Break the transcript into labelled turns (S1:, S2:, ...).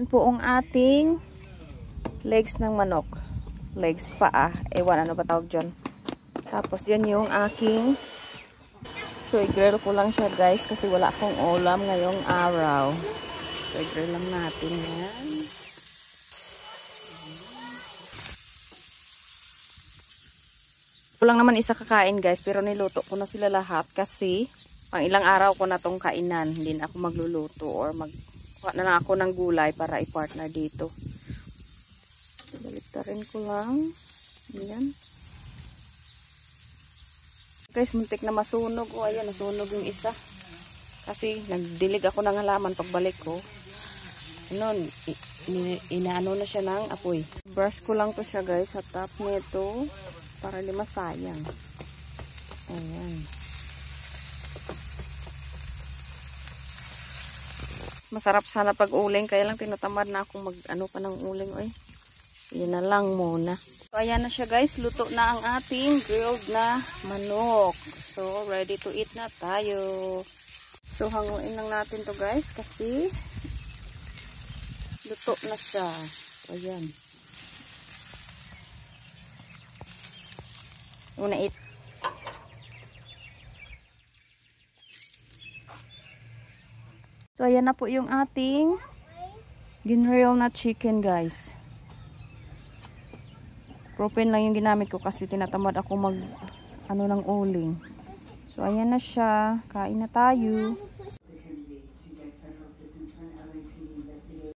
S1: Yan po ang ating legs ng manok. Legs pa ewan ano ba tawag dyan. Tapos yan yung aking, so i-grill ko lang siya guys kasi wala akong ulam ngayong araw. So i-grill lang natin yan. Lang naman isa kakain guys, pero niluto ko na sila lahat kasi pang ilang araw ko na tong kainan, hindi na ako magluluto or magkuha na lang ako ng gulay para i-partner dito. Baliktarin ko lang. Ayan. Guys, muntik na masunog. O ayan, nasunog yung isa. Kasi nagdilig ako ng halaman pagbalik ko. Ano, inaano na siya ng apoy. Brush ko lang to siya guys sa top nito. Para di masayang. Ayan. Masarap sana pag uling. Kaya lang tinatamad na akong mag-ano pa ng uling. Oy. So, yun na lang muna. So, ayan na siya guys. Luto na ang ating grilled na manok. So, ready to eat na tayo. So, hanguin lang natin to guys. Kasi luto na siya. So, ayan. Una it. So ayan na po yung ating ginrill na chicken guys. Propane lang yung ginamit ko kasi tinatamad ako mag ano ng uling. So ayan na siya. Kain na tayo.